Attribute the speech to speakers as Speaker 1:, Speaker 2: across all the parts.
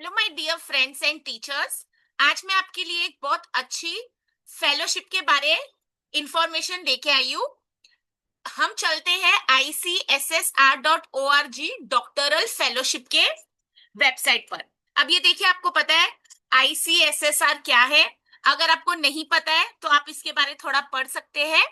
Speaker 1: Hello my dear friends and teachers. आज मैं आपके लिए एक बहुत अच्छी फेलोशिप के बारे इंफॉर्मेशन लेके आई हूँ। हम चलते हैं ICSSR.org डॉक्टरल फेलोशिप के वेबसाइट पर। अब ये देखिए, आपको पता है ICSSR क्या है? अगर आपको नहीं पता है तो आप इसके बारे थोड़ा पढ़ सकते हैं।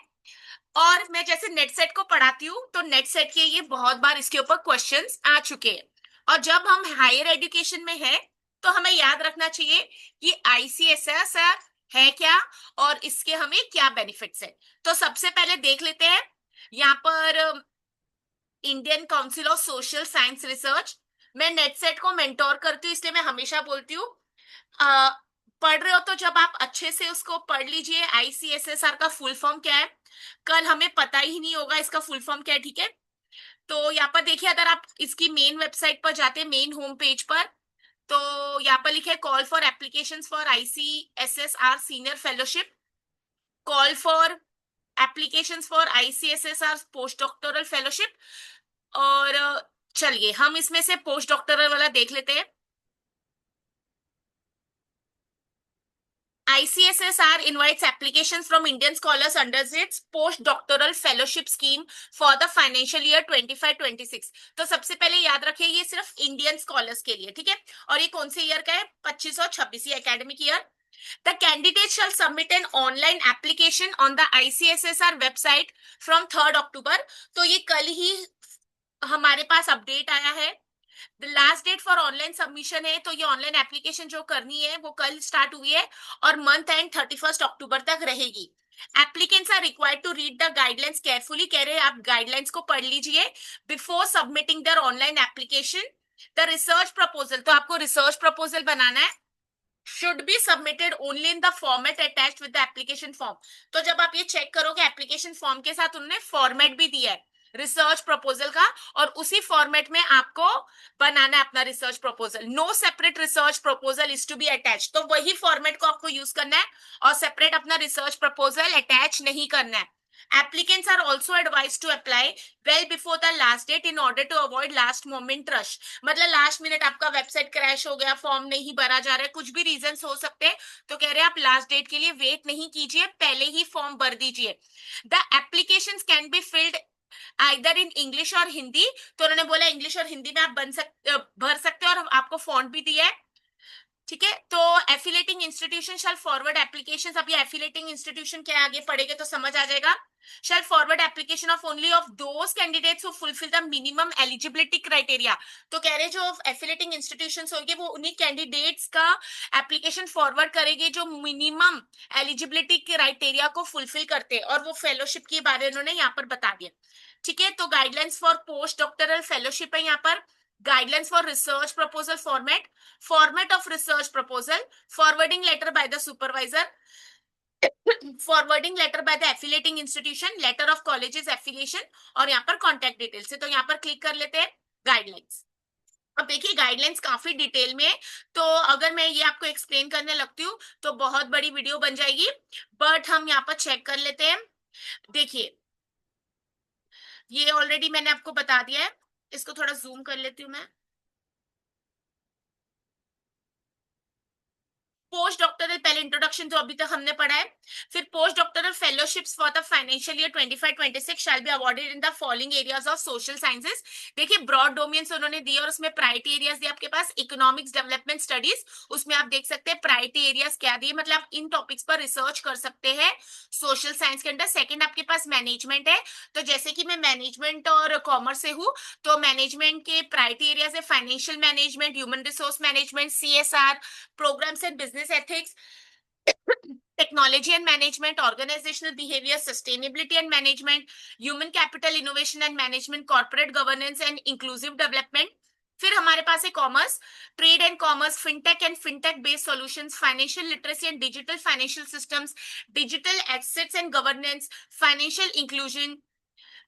Speaker 1: और मैं जैसे नेट सेट को पढ़ाती हूँ तो नेट सेट के ये बहुत बार इसके ऊपर क्वेश्चंस आ चुके हैं। और जब हम हायर एजुकेशन में हैं तो हमें याद रखना चाहिए कि ICSSR है क्या और इसके हमें क्या बेनिफिट्स है। तो सबसे पहले देख लेते हैं यहाँ पर Indian council of social science research. मैं नेट सेट को मेंटोर करती हूँ, इसलिए मैं हमेशा बोलती हूँ अ, पढ़ रहे हो तो जब आप अच्छे से उसको पढ़ लीजिए। ICSSR का फुल फॉर्म क्या है? कल हमें पता ही नहीं होगा इसका फुल फॉर्म क्या है, ठीक है? तो यहाँ पर देखिए, अगर आप इसकी मेन वेबसाइट पर जाते हैं, मेन होम पेज पर, तो यहाँ पर लिखे call for applications for ICSSR senior fellowship, call for applications for ICSSR post doctoral fellowship. और चलिए हम इसमें से पोस्ट डॉक्टोरल वाला देख लेते हैं। ICSSR invites applications from Indian scholars under its postdoctoral fellowship scheme for the financial year 25-26। तो सबसे पहले याद रखिए ये सिर्फ इंडियन स्कॉलर्स के लिए, ठीक है? और ये कौन से ईयर का है? 25 और 26 academic year. The candidate shall submit an online application on the ICSSR website from 3rd October। तो ये कल ही हमारे पास अपडेट आया है। Last date for online submission है, तो ये ऑनलाइन एप्लीकेशन जो करनी है वो कल स्टार्ट हुई है और मंथ एंड 31 अक्टूबर तक रहेगी। Applicants are required to read the guidelines carefully. कह रहे हैं आप गाइडलाइंस को पढ़ लीजिए before submitting their online application. The research proposal, तो आपको रिसर्च प्रपोजल बनाना है, should be submitted only in the format attached with the application form. तो जब आप ये चेक करोगे एप्लीकेशन फॉर्म के साथ उन्होंने फॉर्मेट भी दिया है रिसर्च प्रपोजल का, और उसी फॉर्मेट में आपको बनाना है अपना research proposal. No separate research proposal is to be attach, तो वही फॉर्मेट को आपको यूज करना है और सेपरेट अपना रिसर्च प्रपोजल अटैच नहीं करना है। Applicants are also advised to apply well before the last date in order to avoid last moment rush। मतलब लास्ट मिनट आपका वेबसाइट क्रैश हो गया, फॉर्म नहीं भरा जा रहा है, कुछ भी रीजन हो सकते हैं, तो कह रहे हैं आप लास्ट डेट के लिए वेट नहीं कीजिए, पहले ही फॉर्म भर दीजिए। The application can be filled either in English और हिंदी। तो उन्होंने बोला इंग्लिश और हिंदी में आप भर सकते हो, और आपको फॉन्ट भी दिया है, ठीक है? तो एफिलेटिंग इंस्टीट्यूशन शैल फॉरवर्ड एप्लीकेशंस। अब ये एफिलेटिंग इंस्टीट्यूशन क्या है आगे पढ़ेंगे तो समझ आ जाएगा। Shall forward application of only of those candidates who fulfil the minimum eligibility criteria. तो कह रहे हैं जो एफिलेटिंग इंस्टीट्यूशंस होंगे वो उन्हीं कैंडिडेट्स का एप्लीकेशन फॉरवर्ड करेंगे जो मिनिमम एलिजिबिलिटी क्राइटेरिया को फुलफिल करते हैं, और वो फेलोशिप के बारे में उन्होंने यहाँ पर बता दिया, ठीक है? तो guidelines for post doctoral fellowship है यहाँ पर। guidelines for research proposal format of research proposal, forwarding letter by the supervisor, forwarding letter by the affiliating institution, letter of college's affiliation, और यहाँ पर contact details है। तो यहाँ पर क्लिक कर लेते हैं गाइडलाइंस। अब देखिए गाइडलाइंस काफी डिटेल में है, तो अगर मैं ये आपको एक्सप्लेन करने लगती हूँ तो बहुत बड़ी वीडियो बन जाएगी, बट हम यहाँ पर चेक कर लेते हैं। देखिए ये ऑलरेडी मैंने आपको बता दिया है, इसको थोड़ा जूम कर लेती हूँ मैं। पोस्ट डॉक्टरल पहले इंट्रोडक्शन जो अभी तक हमने पढ़ा है, फिर post doctoral fellowships for the financial year 25-26 shall be awarded in the following areas of social sciences. देखिए ब्रॉड डोमेन्स उन्होंने दिए और उसमें प्रायोरिटी एरियाज दिए आपके पास। इकोनॉमिक्स डेवलपमेंट स्टडीज, उसमें आप देख सकते हैं प्रायोरिटी एरियाज क्या दिए, मतलब आप इन टॉपिक्स पर रिसर्च कर सकते हैं सोशल साइंस के अंदर। सेकंड आपके पास मैनेजमेंट है, तो जैसे कि मैं मैनेजमेंट और कॉमर्स से हूँ, तो मैनेजमेंट के प्रायोरिटी एरियाज है financial management, human resource management, CSR, programs and business ethics, technology and management, organizational behavior, sustainability and management, human capital innovation and management, corporate governance and inclusive development। फिर हमारे पास है commerce, trade and commerce, fintech and fintech based solutions, financial literacy and digital financial systems, digital assets and governance, financial inclusion.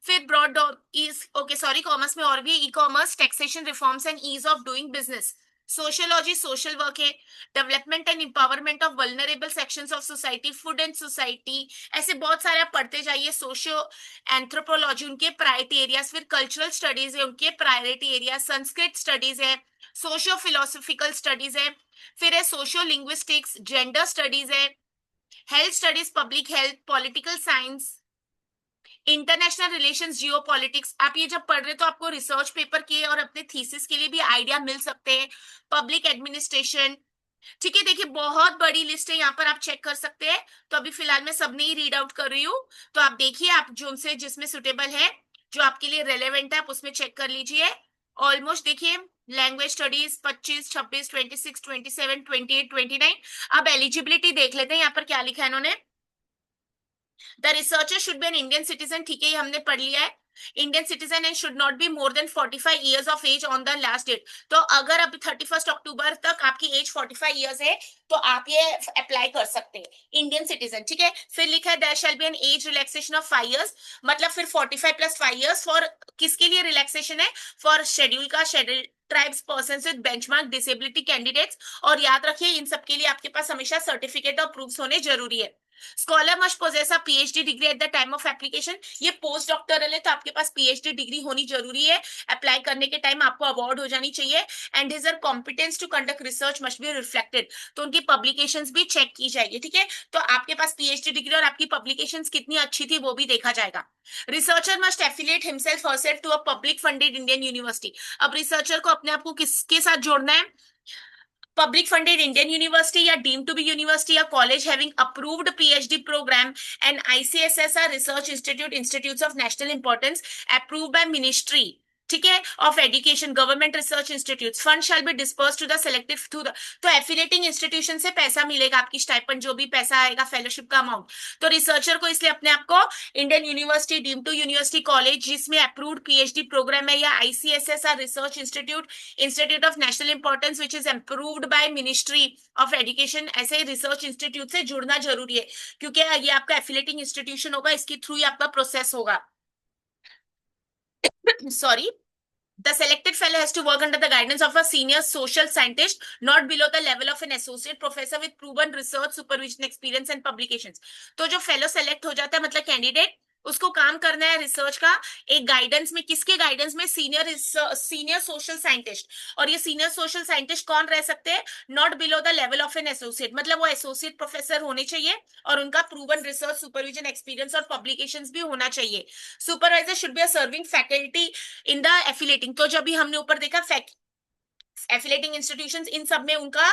Speaker 1: फिर broad is okay sorry commerce में और भी e commerce, taxation reforms and ease of doing business. Sociology social work है, development and empowerment of vulnerable sections of society, food and society, ऐसे बहुत सारे आप पढ़ते जाइए। सोशियो एंथ्रोपोलॉजी उनके प्रायोरिटी एरियाज, फिर कल्चरल स्टडीज है उनके प्रायोरिटी एरिया, संस्कृत स्टडीज है, सोशियो फिलोसॉफिकल स्टडीज है, फिर है सोशियो लिंग्विस्टिक्स, जेंडर स्टडीज है, health studies, public health, political science, international relations, जियो पॉलिटिक्स। आप ये जब पढ़ रहे हो तो आपको रिसर्च पेपर के और अपने थीसिस के लिए भी आइडिया मिल सकते हैं। पब्लिक एडमिनिस्ट्रेशन, ठीक है। देखिए बहुत बड़ी लिस्ट है, यहाँ पर आप चेक कर सकते हैं। तो अभी फिलहाल मैं सब नहीं रीड आउट कर रही हूँ, तो आप देखिए आप जो उनसे जिसमें सुटेबल है, जो आपके लिए रेलेवेंट है, आप उसमें चेक कर लीजिए। ऑलमोस्ट देखिए लैंग्वेज स्टडीज 25, 26, 26, 27, 28, 29। अब एलिजिबिलिटी देख लेते हैं यहाँ पर क्या लिखा है इन्होंने। The researcher should be an Indian citizen, ठीक है, ये हमने पढ़ लिया है। Indian citizen and should not be more than 45 years of age on the last date. तो अगर अब 31 अक्टूबर तक आपकी एज 45 ईयर्स है तो आप ये अप्लाई कर सकते हैं, इंडियन सिटीजन, ठीक है। फिर लिखा है there shall be an age relaxation of 5 years, मतलब फिर 45 प्लस 5 ईयर्स फॉर किसके लिए रिलैक्सेशन है, फॉर शेड्यूल का, schedule tribes, person with benchmark disability candidates. और याद रखिए इन सबके लिए आपके पास हमेशा सर्टिफिकेट और प्रूफ्स होने जरूरी है। Scholar must possess a PhD degree at the time of application, ये पोस्ट डॉक्टरल है तो आपके पास पीएचडी डिग्री होनी जरूरी है। अप्लाई करने के टाइम आपको अवार्ड हो जानी चाहिए। And his her competence to conduct research must be reflected, तो उनकी पब्लिकेशंस भी चेक की जाएगी, ठीक है। तो आपके पास पीएचडी डिग्री और आपकी पब्लिकेशंस कितनी अच्छी थी वो भी देखा जाएगा। Researcher must affiliate himself herself to a public funded Indian university. अब रिसर्चर को अपने आप को किसके साथ जोड़ना है, public funded Indian university या deemed to be university या college having approved PhD program and ICSSR research institute, institutes of national importance approved by ministry, ठीक है, of education, government research institute. Fund shall be disperse to the selected through the, तो affiliating institution से पैसा मिलेगा, आपकी stipend जो भी पैसा आएगा, फेलोशिप का अमाउंट। तो रिसर्चर को इसलिए अपने आप को Indian university, deem to university, college जिसमें अप्रूव्ड पीएचडी प्रोग्राम है, या ICSSR research institute, institute of national importance which is approved by ministry of education, ऐसे रिसर्च इंस्टीट्यूट से जुड़ना जरूरी है, क्योंकि ये आपका एफिलेटिंग इंस्टीट्यूशन होगा, इसके थ्रू ही आपका प्रोसेस होगा। Sorry, the selected fellow has to work under the guidance of a senior social scientist, not below the level of an associate professor with proven research supervision experience and publications। तो जो fellow select हो जाता है मतलब candidate, उसको काम करना है रिसर्च का एक गाइडेंस में, किसके गाइडेंस में, सीनियर सोशल साइंटिस्ट। और ये सीनियर सोशल साइंटिस्ट कौन रह सकते हैं, not below the level of an associate, मतलब वो एसोसिएट प्रोफेसर होने चाहिए और उनका प्रूवन रिसर्च सुपरविजन एक्सपीरियंस और पब्लिकेशंस भी होना चाहिए। Supervisor should be a serving faculty in the affiliating, तो जब भी हमने ऊपर देखा एफिलेटिंग इंस्टीट्यूशंस, इन सब में उनका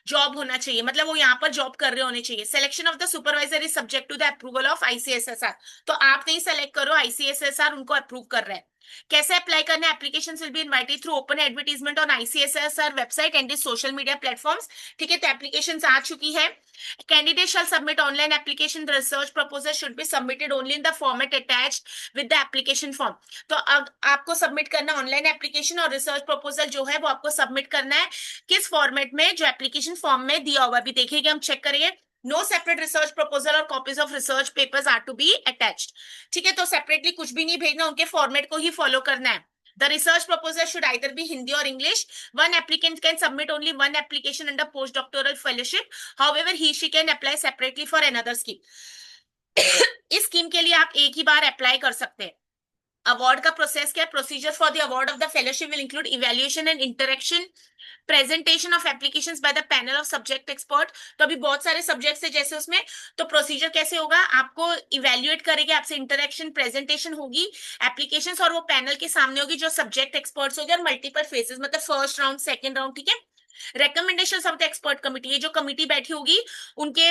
Speaker 1: जॉब होना चाहिए, मतलब वो यहाँ पर जॉब कर रहे होने चाहिए। Selection of the supervisor is subject to the approval of ICSSR, तो आप नहीं सेलेक्ट करो, आईसीएसएसआर उनको अप्रूव कर रहा है। कैसे अप्लाई करना है, application will be invited through open advertisement on ICSSR website and social media platforms, ठीक है। तो एप्लीकेशन आ चुकी है। Candidate shell submit online application, the research proposal should be submitted only in the format attached with the application form. तो अब आपको submit करना online application, और रिसर्च प्रपोजल जो है वो आपको सबमिट करना है किस फॉर्मेट में, जो एप्लीकेशन फॉर्म में दिया हुआ, अभी देखिएगा, हम चेक करेंगे। नो सेपरेट रिसर्च प्रपोजल और copies of research papers are to be attached, ठीक है। तो सेपरेटली कुछ भी नहीं भेजना, उनके फॉर्मेट को ही फॉलो करना है। The research proposal should either be Hindi or English. One applicant can submit only one application under postdoctoral fellowship. However, he/she can apply separately for another scheme. इस स्कीम के लिए आप एक ही बार अप्लाई कर सकते हैं। अवार्ड का प्रोसेस क्या है, procedure for the award of the fellowship will include evaluation and interaction, presentation of applications by the panel of subject expert. तो अभी बहुत सारे सब्जेक्ट्स है जैसे उसमें, तो प्रोसीजर कैसे होगा, आपको इवैल्यूएट करेंगे, आपसे इंटरेक्शन, प्रेजेंटेशन होगी, एप्लीकेशंस और वो पैनल के सामने होगी जो सब्जेक्ट एक्सपर्ट्स होगी, और मल्टीपल फेजेस, मतलब फर्स्ट राउंड, सेकंड राउंड, ठीक है। Recommendation of the expert committee, ये जो कमिटी बैठी होगी उनके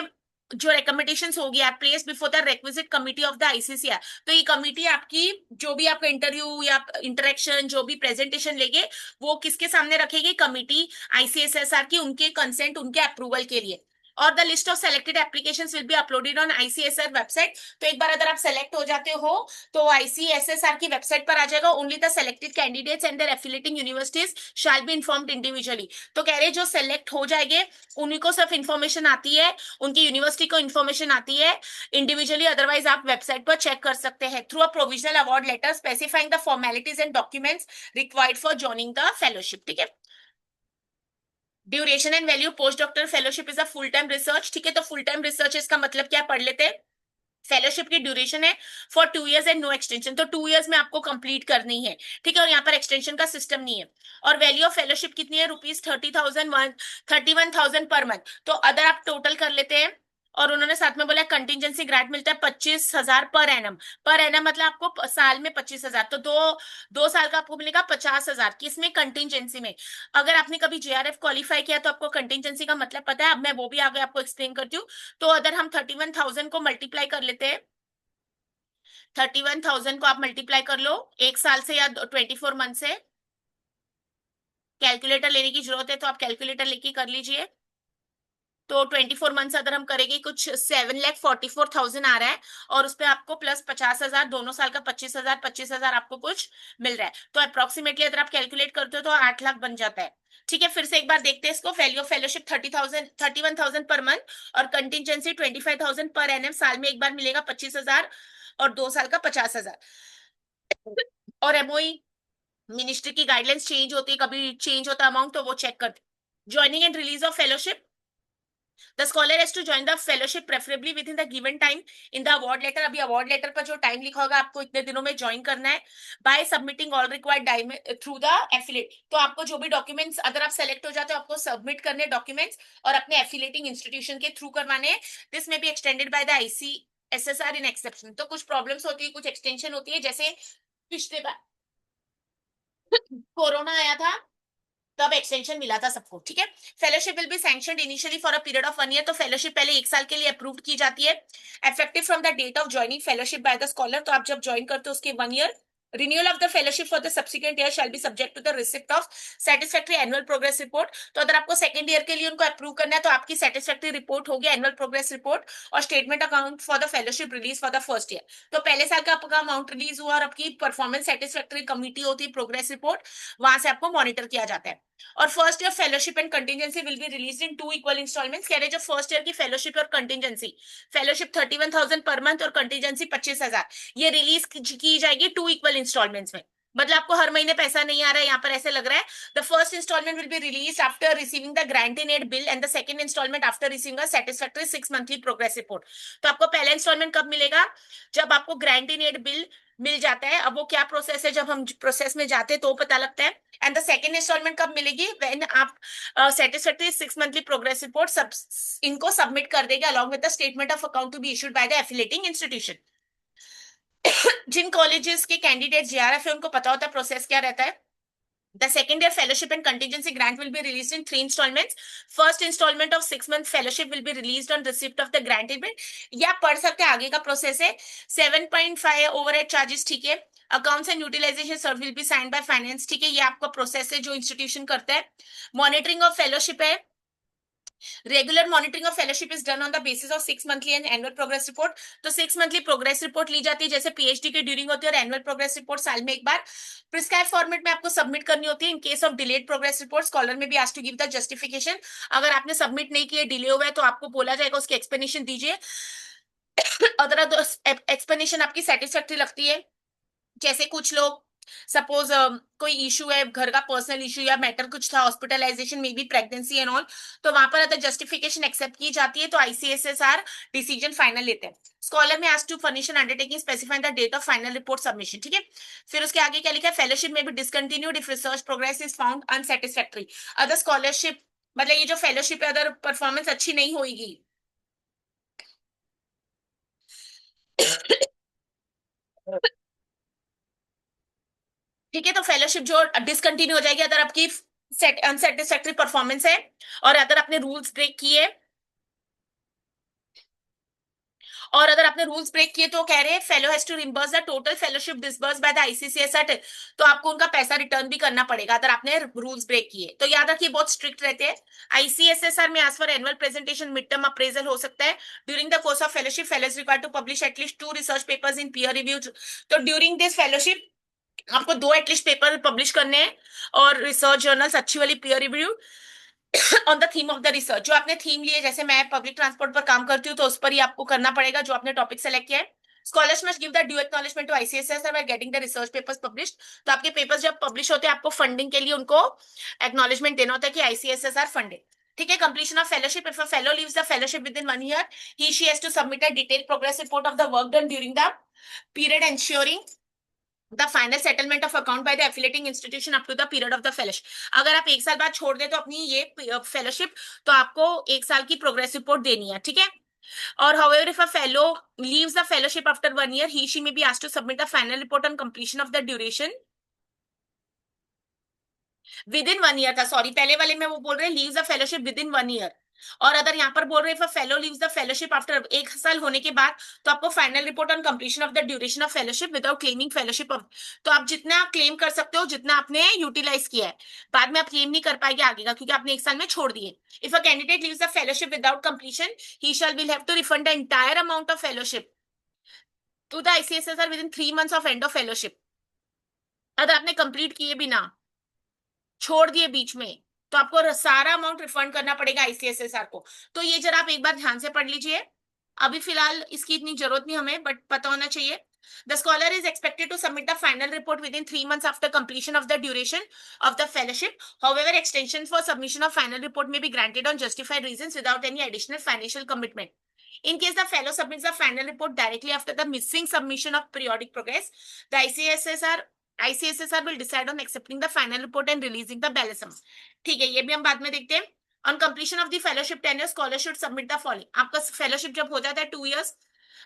Speaker 1: जो रिकमेंडेशंस होगी are place before the requisite committee of the ICCR. तो ये कमिटी आपकी जो भी आपका इंटरव्यू या इंटरेक्शन, जो भी प्रेजेंटेशन लेंगे, वो किसके सामने रखेगी, कमिटी आईसीएसएसआर की, उनके कंसेंट, उनके अप्रूवल के लिए। और the list of selected applications will be uploaded on ICSR website. तो एक बार अगर आप सेलेक्ट हो जाते हो तो आईसीएसएसआर की वेबसाइट पर आ जाएगा, only the selected candidates and their affiliating universities shall be informed individually. तो कह रहे जो सेलेक्ट हो जाएंगे उन्हीं को सिर्फ इन्फॉर्मेशन आती है, उनकी यूनिवर्सिटी को इन्फॉर्मेशन आती है इंडिविजुअली, अदरवाइज आप वेबसाइट पर चेक कर सकते हैं through a provisional award letter specifying the formalities and documents required for joining the fellowship, ठीक है। Duration and value, post doctor fellowship is a full time research, ठीक है। तो फुल टाइम रिसर्च इसका मतलब क्या पढ़ लेते हैं, फेलोशिप की ड्यूरेशन है for 2 years and no extension, तो 2 years में आपको कंप्लीट करनी है, ठीक है। और यहाँ पर एक्सटेंशन का सिस्टम नहीं है। और वैल्यू ऑफ फेलोशिप कितनी है, ₹30,000 31,000 पर मंथ। तो अगर आप टोटल कर लेते हैं, और उन्होंने साथ में बोला कंटिजेंसी ग्रांट मिलता है 25,000 पर एनम। पर एनम मतलब आपको साल में 25,000, तो दो 2 साल का आपको मिलेगा 50,000, किसमें, कंटिजेंसी में। अगर आपने कभी जेआरएफ क्वालिफाई किया तो आपको कंटिजेंसी का मतलब पता है, अब मैं वो भी आगे आपको एक्सप्लेन करती हूँ। तो अगर हम 31,000 को मल्टीप्लाई कर लेते हैं, 31,000 को आप मल्टीप्लाई कर लो 1 साल से या 24 मंथ से। कैलकुलेटर लेने की जरूरत है तो आप कैलकुलेटर लेके कर लीजिए। तो 24 मंथ्स अगर हम करेंगे, कुछ 7,44,000 आ रहा है, और उस पे आपको प्लस 50,000, दोनों साल का 25,000, 25,000 आपको कुछ मिल रहा है। तो अप्रोक्सीमेटली अगर आप कैलकुलेट करते हो तो 8 लाख बन जाता है। ठीक है, फिर से एक बार देखते हैं इसको। Value of fellowship 31,000 per month, और कंटिजेंसी 25,000 पर एनएम, साल में एक बार मिलेगा 25,000, और 2 साल का 50,000। और एमओई मिनिस्ट्री की गाइडलाइंस चेंज होती है, कभी चेंज होता है अमाउंट, तो वो चेक कर। Joining and release of fellowship, the scholar has to join the fellowship preferably within the given time in the award letter. अभी अवार्ड लेटर पर जो टाइम लिखा होगा, आपको इतने दिनों में ज्वाइन करना है, by submitting all required through the affiliate. तो आपको जो भी डॉक्यूमेंट्स, अगर आप सेलेक्ट हो जाते हो, आपको सबमिट करने डॉक्यूमेंट्स, और अपने एफिलेटिंग इंस्टीट्यूशन के थ्रू करवाने हैं। दिस में be extended by the IC SSR in exception. तो कुछ प्रॉब्लम्स होती है, कुछ एक्सटेंशन होती है, जैसे पिछले बार कोरोना आया था तब एक्सटेंशन मिला था सबको, ठीक है। Fellowship will be sanctioned initially for a period of 1 year। तो फेलोशिप पहले 1 साल के लिए अप्रूव की जाती है, effective from the date of joining fellowship by the scholar. तो आप जब ज्वाइन करते हो उसके 1 year। Renewal of the fellowship for the subsequent year shall be subject to the receipt of satisfactory annual progress report. तो अगर आपको second year के लिए उनको अप्रूव करना है, तो आपकी सेटिस्फैक्टरी रिपोर्ट होगी, एनुअल प्रोग्रेस रिपोर्ट, और statement account for the fellowship release for the first year. तो पहले साल का आपका अमाउंट रिलीज हुआ, और आपकी परफॉर्मेंस सेटिस्फैक्टरी कमिटी होती है, प्रोग्रेस रिपोर्ट, वहां से आपको मॉनिटर किया जाता है। और first year fellowship and contingency will be release in 2 equal instalments. कह रहे जो फर्स्ट ईयर की फेलोशिप और कंटिजेंसी, फेलोशिप 31,000 पर मंथ और कंटिजेंसी 25,000, ये रिलीज की जाएगी 2 इक्वल इंस्टॉलमेंट्स में। मतलब आपको हर महीने पैसा नहीं आ रहा है, यहाँ पर ऐसे लग रहा है। The first instalment will be release after receiving the grant in aid bill, and the second instalment after receiving a satisfactory 6 monthly progress report. तो आपको पहला इंस्टॉलमेंट कब मिलेगा, जब आपको ग्रांट इन एड बिल मिल जाता है। अब वो क्या प्रोसेस है, जब हम प्रोसेस में जाते हैं तो पता लगता है। एंड द सेकंड इंस्टॉलमेंट कब मिलेगी, व्हेन आप सेटिस्फैक्टरी 6 मंथली प्रोग्रेस रिपोर्ट सब इनको सबमिट कर देगा, along with the statement of account to be issued by the affiliating institution. जिन कॉलेजेस के कैंडिडेट जेआरएफ है, उनको पता होता है प्रोसेस क्या रहता है। The second year fellowship and contingency grant will be released in 3 installments. First installment of 6 month fellowship will be released on receipt of the grant payment। या आप पढ़ सकते हैं, आगे का प्रोसेस है। 7.5 ओवरहेड चार्जेस, ठीक है। Accounts and utilisation serve will be sign by finance, ठीक है। ये आपका प्रोसेस है जो इंस्टीट्यूशन करता है। मॉनिटरिंग ऑफ फेलोशिप है। Regular monitoring of fellowship is done on the basis of 6 monthly and annual progress report. तो 6 मंथली प्रोग्रेस रिपोर्ट ली जाती है, जैसे पीएचडी के ड्यूरिंग होती है, और एनुअल प्रोग्रेस रिपोर्ट साल में एक बार प्रिस्क्राइब फॉर्मेट में आपको सबमिट करनी होती है। In case of delayed progress report, scholar में भी asked to give the justification. अगर आपने सबमिट नहीं किया, डिले हुआ है, तो आपको बोला जाएगा उसकी एक्सप्लेनेशन दीजिए। अगर एक्सप्लेनेशन आपकी सेटिस्फैक्टरी लगती है, जैसे कुछ लोग सपोज कोई इशू है, घर का पर्सनल इशू या मैटर कुछ था, हॉस्पिटलाइजेशन में भी, प्रेगनेंसी एंड ऑल, तो वहां पर अगर जस्टिफिकेशन एक्सेप्ट की जाती है तो आईसीएसएसआर डिसीजन फाइनल लेते हैं। स्कॉलर में asked to furnish an undertaking specifying the date of final report submission, ठीक है। फिर उसके आगे क्या लिखा है, फेलोशिप में भी discontinued if research progress is found unsatisfactory. Other scholarship, मतलब ये जो फेलोशिप है, अगर परफॉर्मेंस अच्छी नहीं होगी, ठीक है, तो फेलोशिप जो डिसकंटिन्यू हो जाएगी अगर आपकी अनसेटिस्फैक्टरी परफॉर्मेंस है, और अगर आपने रूल्स ब्रेक किए, और अगर आपने रूल्स ब्रेक किए तो कह रहे हैं fellow has to reimburse the total fellowship disburse by the ICCSR. तो आपको उनका पैसा रिटर्न भी करना पड़ेगा अगर आपने रूल्स ब्रेक किए। तो याद रखिए, बहुत स्ट्रिक्ट रहते हैं। आईसीएसएसआर में आज for annual presentation mid term appraisal हो सकता है। During the course of fellowship fellow is required to publish at least 2 research papers in peer reviews. तो ड्यूरिंग दिस फेलोशिप आपको 2 एटलीस्ट पेपर पब्लिश करने हैं, और रिसर्च जर्नल्स अच्छी वाली peer review on the theme of the research. जो आपने theme लिए, जैसे मैं पब्लिक ट्रांसपोर्ट पर काम करती हूँ, तो उस पर ही आपको करना पड़ेगा जो आपने टॉपिक सेलेक्ट किया है। Scholars must give the due acknowledgement to ICSS by getting the research papers published. तो आपके पेपर्स जब पब्लिश होते हैं, आपको फंडिंग के लिए उनको एक्नॉलेजमेंट देना होता है कि आईसीएसएस आर फंडेड, ठीक है. Completion of fellowship, if a fellow leaves the fellowship within 1 year, he she has to submit a detailed progress report of the work done during the period, ensuring the final settlement of account by the affiliating institution up to the period of the fellowship. अगर आप 1 साल बाद छोड़ दे तो अपनी ये fellowship, तो आपको 1 साल की प्रोग्रेस रिपोर्ट देनी है. ठीक है. और however if a fellow leaves the fellowship after 1 year, he she may be asked to submit a final report on completion of the duration with in 1 year था. सॉरी, पहले वाले में वो बोल रहे हैं leaves the fellowship within 1 year, और अगर यहाँ पर बोल रहे हैं fellow leaves the fellowship after 1 साल होने के बाद, तो आपको final report on completion of the duration of fellowship without claiming fellowship of. तो आप जितना क्लेम कर सकते हो, जितना आपने यूटिलाइज किया है, बाद में आप क्लेम नहीं कर पाएंगे आगे का, क्योंकि आपने 1 साल में छोड़ दिए. If a candidate leaves the fellowship without completion, he shall will have to refund the entire amount of fellowship to the ICSSR within 3 months of end of fellowship. अगर आपने कंप्लीट किए बिना छोड़ दिए बीच में, तो आपको सारा अमाउंट रिफंड करना पड़ेगा आईसीएसएसआर को. तो ये जरा आप एक बार ध्यान से पढ़ लीजिए. अभी फिलहाल इसकी इतनी जरूरत नहीं हमें, बट पता होना चाहिए. The scholar is expected to submit the final report within 3 months after completion of the duration of the fellowship. However, extension for submission of final report may be granted on justified reasons without any additional financial commitment. In case the fellow submits the final report directly after the missing submission of periodic progress, the ICSSR will decide on accepting the final report and releasing the balance sum. ठीक है, ये भी हम बाद में देखते हैं. On completion of the fellowship tenure, scholar should submit the following. आपका फेलोशिप जब हो जाता है 2 years,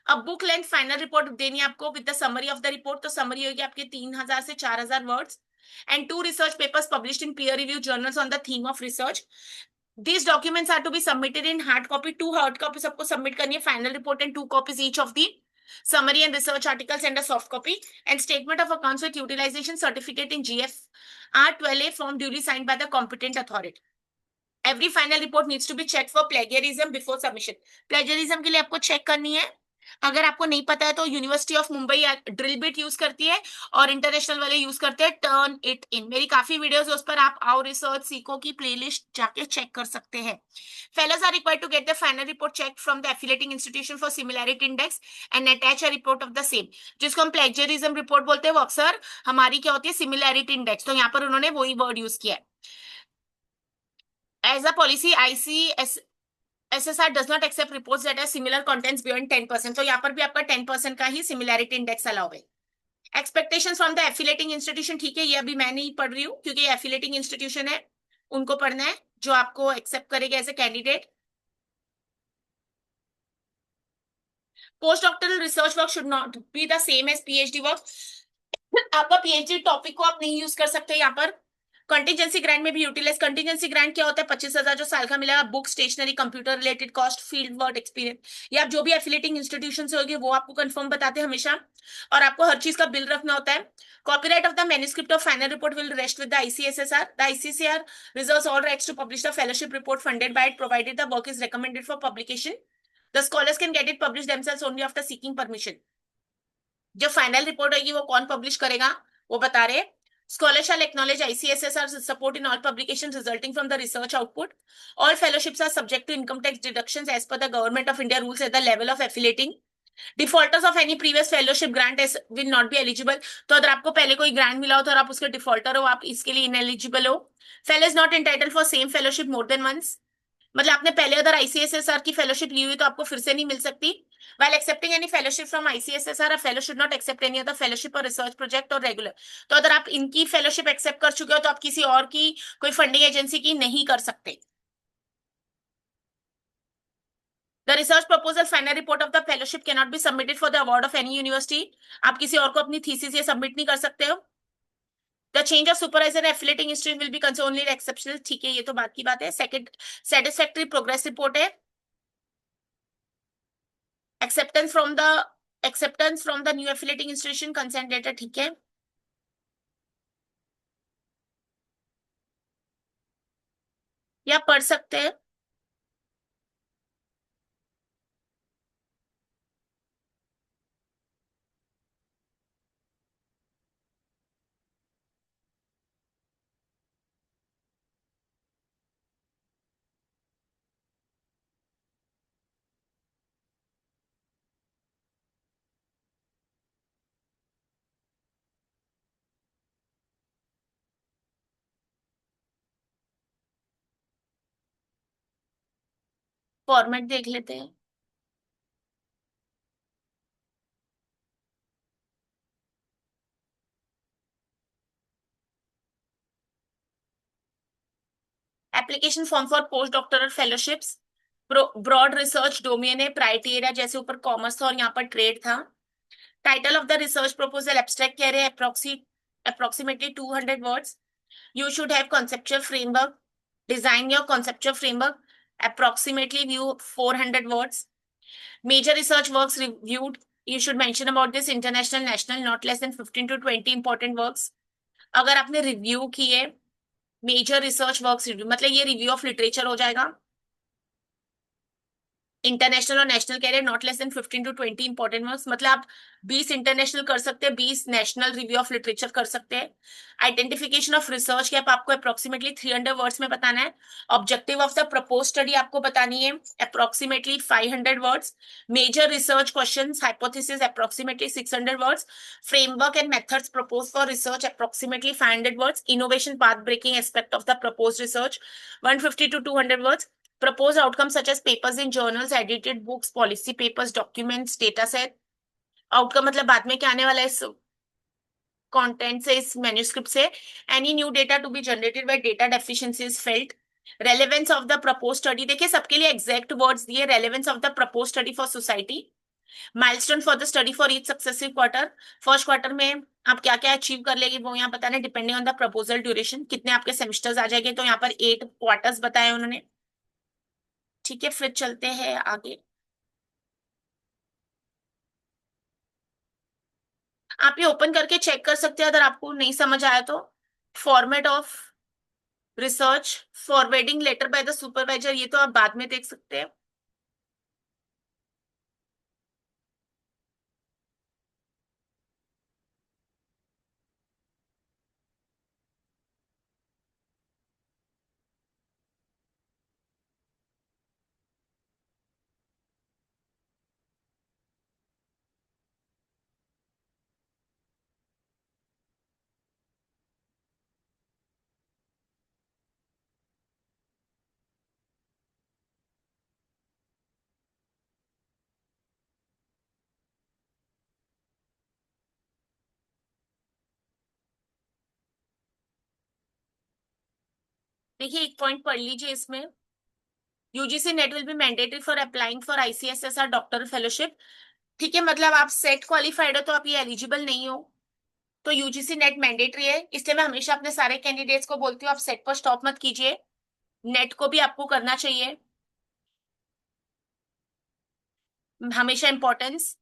Speaker 1: अब बुक लेंथ फाइनल रिपोर्ट देनी है आपको with the summary of the report. तो समरी होगी आपके 3000 से 4000 words, and 2 research papers published in peer review journals on the theme of research. These documents are to be submitted in hard copy. 2 hard copies आपको submit करनी है final report, and 2 copies each of the summary and research articles, and a soft copy, and statement of accounts with utilization certificate in GFR 12A form duly signed by the competent authority. Every final report needs to be checked for plagiarism before submission. Plagiarism के लिए आपको check करनी है. अगर आपको नहीं पता है तो university of Mumbai drill bit use करती है, और इंटरनेशनल वाले यूज करते हैं टर्न इट इन. मेरी काफी वीडियोस उस पर आप आओ रिसर्च सीखो की प्लेलिस्ट जाके चेक कर सकते हैं. Fellows are required to get the final report check from the affiliating institution for similarity index and attach a report of the same. जिसको हम प्लेजरिज्म रिपोर्ट बोलते हैं, वो अक्सर हमारी क्या होती है, सिमिलैरिटी इंडेक्स. तो यहाँ पर उन्होंने वही वर्ड यूज किया है. As a policy ICS SSR does not accept reports that have similar contents beyond 10%. तो यहाँ पर भी आपका 10% का ही सिमिलैरिटी इंडेक्स अलाउ है. Expectations from the affiliating institution, ठीक है, ये अभी मैं नहीं पढ़ रही हूँ क्योंकि ये एफिलेटिंग इंस्टीट्यूशन है, उनको पढ़ना है जो आपको एक्सेप्ट करेगा as a candidate. Post doctoral research work should not be the same as PhD work. आपका पीएचडी टॉपिक को आप नहीं यूज कर सकते यहाँ पर. कंटीजेंसी ग्रांट में भी यूटिलाइज. कंटीजेंसी ग्रांट क्या होता है, 25,000 जो साल का मिलेगा, book stationery computer related cost field work experience, या जो भी एफिलेटिंग इंस्टीट्यूशन से होगी वो आपको कंफर्म बताते हैं हमेशा, और आपको हर चीज का बिल रखना होता है. Copyright of the manuscript of final report will rest with the ICSSR. The ICCR reserves all rights to publish the fellowship report funded by it provided the work is recommended for publication. The scholars can get it publish themselves only after seeking permission. जो final report होगी वो कौन publish करेगा वो बता रहे. Scholar shall acknowledge ICSSR's support in all publications resulting from the research output. All fellowships are subject to income tax deductions as per the Government of India rules at the level of affiliating. Defaulters of any previous fellowship grant will not be eligible. तो अगर आपको पहले कोई grant मिला हो तो आप उसके डिफॉल्टर हो, आप इसके लिए इनएलिजिबल हो. Fellow is not entitled for same fellowship more than once. मतलब आपने पहले अगर आईसीएसएसआर की फेलोशिप ली हुई तो आपको फिर से नहीं मिल सकती. While accepting any fellowship from ICSSR, a fellow should not accept any other fellowship or research project or regular. तो अगर आप इनकी फेलोशिप एक्सेप्ट कर चुके हो तो आप किसी और की, कोई फंडिंग एजेंसी की नहीं कर सकते. The research proposal final report of the fellowship cannot be submitted for the award of any university. आप किसी और को अपनी थीसिस ये सबमिट नहीं कर सकते हो. The change of supervisor and affiliating institute will be concerned only exceptional. ठीक है, ये तो बात की बात है. सेकंड, satisfactory progress report है. acceptance from the new affiliating institution consent letter, ठीक है. या पढ़ सकते हैं. फॉर्मेट देख लेते हैं। Application form for post doctoral fellowships, broad research domain है, प्रायोरिटी एरिया, जैसे ऊपर कॉमर्स था और यहाँ पर ट्रेड था। Title of the research proposal abstract कह रहे हैं approximately 200 words। You should have conceptual framework. Design your conceptual framework. Approximately view 400 words. Major research works reviewed. You should mention about this international, national, not less than 15 to 20 important works. अगर आपने review किए, major research works review मतलब ये review of literature हो जाएगा। International और national कह रहे हैं, not less than 15 to 20 important works, मतलब आप 20 इंटरनेशनल कर सकते हैं, 20 नेशनल रिव्यू ऑफ लिटरेचर कर सकते हैं। आइडेंटिफिकेशन ऑफ रिसर्च गैप आपको अप्रोक्सीमेटली 300 वर्ड्स में बताना है। Objective of the propose study आपको बतानी है approximately 500 words. Major research question hypothesis approximately 600 words. Framework and methods propose for research approximately 500 words. Innovation path breaking aspect of the propose research 150 to 200 words। Proposed outcomes such as papers in journals, edited books, policy papers, documents, data set। Outcome मतलब बाद में क्या आने वाला है इस content से, इस मैन्यूस्क्रिप्ट से। Any new data to be generated by data deficiency is felt. Relevance of the propose study, देखिए सबके लिए एग्जैक्ट वर्ड्स दिए। Relevance of the propose study for society. Milestone for the study for each successive quarter. First quarter में आप क्या क्या achieve कर लेंगे वो यहाँ बताना है, depending on the proposal duration, कितने आपके सेमेस्टर्स आ जाएंगे, तो यहाँ पर 8 क्वार्टर्स बताए उन्होंने। ठीक है, फिर चलते हैं आगे। आप ये ओपन करके चेक कर सकते हैं अगर आपको नहीं समझ आया तो। Format of research, forwarding letter by the supervisor, ये तो आप बाद में देख सकते हैं। देखिए एक पॉइंट पढ़ लीजिए इसमें। UGC net will be mandatory for applying for ICSSR doctor fellowship. ठीक है, मतलब आप सेट क्वालिफाइड हो तो आप ये एलिजिबल नहीं हो, तो यूजीसी नेट मैंडेटरी है। इसलिए मैं हमेशा अपने सारे कैंडिडेट्स को बोलती हूँ आप सेट पर स्टॉप मत कीजिए, नेट को भी आपको करना चाहिए, हमेशा importance.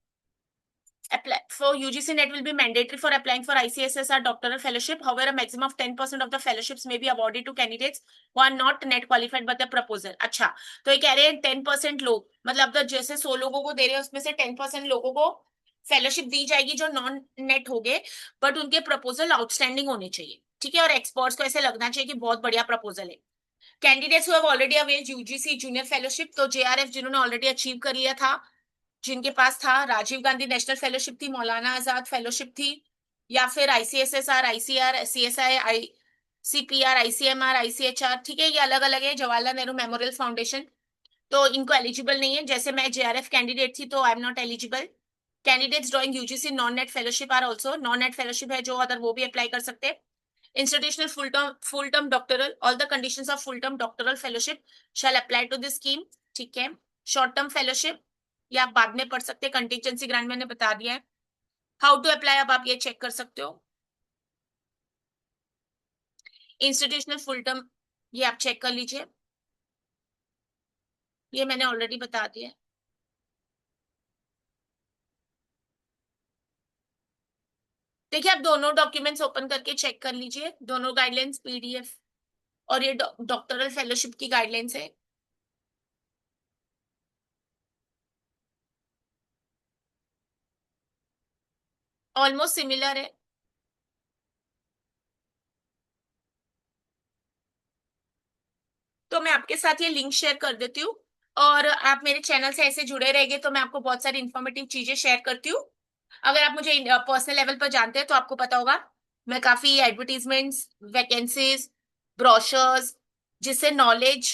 Speaker 1: Apply for UGC net will be mandatory for applying for ICSSR doctoral fellowship. However, a maximum of 10% of the fellowships may be awarded to candidates who are not net qualified by the proposal. अच्छा, तो ये कह रहे हैं 10% लोग, मतलब तो जैसे 100 लोगों को दे रहे हैं उसमें से 10% लोगों को फेलोशिप दी जाएगी जो नॉन नेट हो गए, बट उनके प्रपोजल आउटस्टैंडिंग होने चाहिए। ठीक है, और एक्सपर्ट्स को ऐसे लगना चाहिए कि बहुत बढ़िया प्रपोजल है। Candidates who have already availed UGC junior fellowship, तो जेआरएफ जिन्होंने ऑलरेडी अचीव कर लिया था, जिनके पास था, राजीव गांधी नेशनल फेलोशिप थी, मौलाना आजाद फेलोशिप थी, या फिर ICSSR, ICR, CSI, ICPR, ICMR, ICHR, ठीक है, ये अलग अलग है, जवाहरलाल नेहरू मेमोरियल फाउंडेशन, तो इनको एलिजिबल नहीं है। जैसे मैं जेआरएफ कैंडिडेट थी तो I am not eligible. Candidates drawing UGC non NET fellowship are also, non NET fellowship है जो अदर, वो भी अप्लाई कर सकते हैं। Institutional full term doctoral, all the conditions of full term doctoral fellowship shall apply to this scheme. ठीक है, short term fellowship ये आप बाद में पढ़ सकते हैं, कंटीजेंसी ग्रांट मैंने बता दिया है। हाउ टू अप्लाई अब आप ये चेक कर सकते हो। इंस्टीट्यूशनल फुल टर्म ये आप चेक कर लीजिए, ये मैंने ऑलरेडी बता दिया है। देखिए आप दोनों डॉक्यूमेंट्स ओपन करके चेक कर लीजिए, दोनों गाइडलाइंस पीडीएफ, और ये डॉक्टरल फेलोशिप की गाइडलाइंस है। ऑलमोस्ट सिमिलर है। तो मैं आपके साथ ये लिंक शेयर कर देती हूँ, और आप मेरे चैनल से ऐसे जुड़े रहेंगे तो मैं आपको बहुत सारी इंफॉर्मेटिव चीजें शेयर करती हूँ। अगर आप मुझे पर्सनल लेवल पर जानते हैं तो आपको पता होगा मैं काफी एडवर्टीजमेंट्स, वैकेंसीज, ब्रोशर्स, जिससे नॉलेज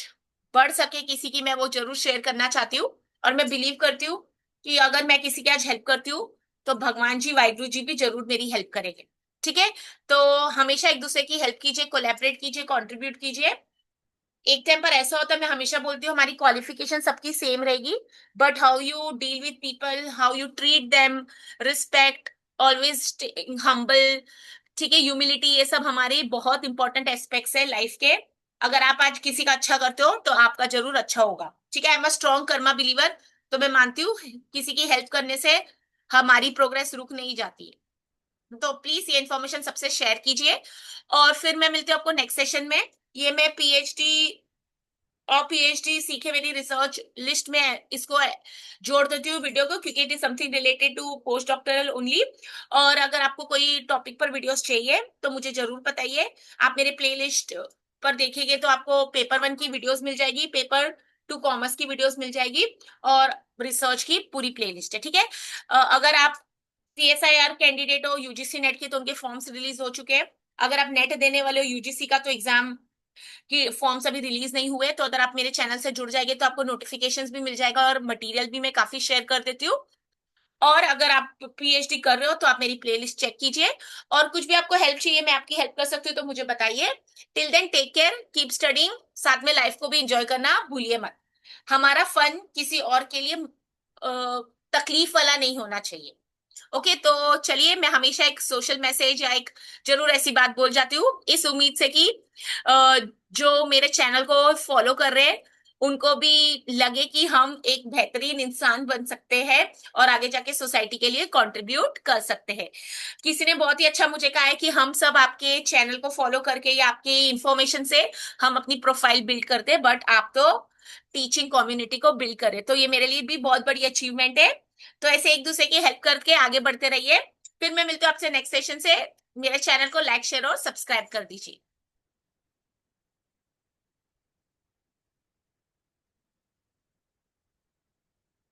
Speaker 1: बढ़ सके किसी की, मैं वो जरूर शेयर करना चाहती हूँ। और मैं बिलीव करती हूँ कि अगर मैं किसी की आज हेल्प करती हूँ तो भगवान जी, वाहिगुरु जी भी जरूर मेरी हेल्प करेंगे। ठीक है। तो हमेशा एक दूसरे की हेल्प कीजिए, कोलैबोरेट कीजिए, कंट्रीब्यूट कीजिए। एक टाइम पर ऐसा होता है, मैं हमेशा बोलती हूँ हमारी क्वालिफिकेशन सबकी सेम रहेगी, but how you deal with people, how you treat them, respect, always humble, ठीक है, ह्यूमिलिटी, ये सब हमारे बहुत इंपॉर्टेंट एस्पेक्ट्स है लाइफ के। अगर आप आज किसी का अच्छा करते हो तो आपका जरूर अच्छा होगा। ठीक है। I am a strong Karma believer. तो मैं मानती हूँ किसी की हेल्प करने से हमारी प्रोग्रेस रुक नहीं जाती है। तो प्लीज ये इन्फॉर्मेशन सबसे शेयर कीजिए। और फिर मैं मिलती हूँ आपको नेक्स्ट सेशन में। ये मैं पीएचडी और पीएचडी सीखे मेरी रिसर्च लिस्ट में इसको जोड़ देती हूँ वीडियो को, क्योंकि it is something related to post doctoral only. और अगर आपको कोई टॉपिक पर वीडियोस चाहिए तो मुझे जरूर बताइए। आप मेरे प्लेलिस्ट पर देखेंगे तो आपको पेपर 1 की वीडियोस मिल जाएगी, पेपर 2 कॉमर्स की वीडियोस मिल जाएगी, और रिसर्च की पूरी प्लेलिस्ट है। ठीक है। अगर आप सीएसआईआर कैंडिडेट हो यूजीसी नेट की तो उनके फॉर्म्स रिलीज हो चुके हैं। अगर आप नेट देने वाले हो यूजीसी का तो एग्जाम कि फॉर्म्स अभी रिलीज नहीं हुए, तो अगर आप मेरे चैनल से जुड़ जाएंगे तो आपको नोटिफिकेशंस भी मिल जाएगा, और मटेरियल भी मैं काफी शेयर कर देती हूँ। और अगर आप पीएचडी कर रहे हो तो आप मेरी प्लेलिस्ट चेक कीजिए। और कुछ भी आपको हेल्प चाहिए, मैं आपकी हेल्प कर सकती हूँ तो मुझे बताइए। Till then take care, keep studying, साथ में लाइफ को भी एंजॉय करना भूलिए मत। हमारा फन किसी और के लिए तकलीफ वाला नहीं होना चाहिए। ओके। तो चलिए, मैं हमेशा एक सोशल मैसेज या एक जरूर ऐसी बात बोल जाती हूँ, इस उम्मीद से कि जो मेरे चैनल को फॉलो कर रहे हैं उनको भी लगे कि हम एक बेहतरीन इंसान बन सकते हैं और आगे जाके सोसाइटी के लिए कंट्रीब्यूट कर सकते हैं। किसी ने बहुत ही अच्छा मुझे कहा है कि हम सब आपके चैनल को फॉलो करके या आपके इंफॉर्मेशन से हम अपनी प्रोफाइल बिल्ड करते हैं, बट आप तो टीचिंग कम्युनिटी को बिल्ड करें, तो ये मेरे लिए भी बहुत बड़ी अचीवमेंट है। तो ऐसे एक दूसरे की हेल्प करके आगे बढ़ते रहिए। फिर मैं मिलती हूँ आपसे नेक्स्ट सेशन से। मेरे चैनल को लाइक शेयर और सब्सक्राइब कर दीजिए।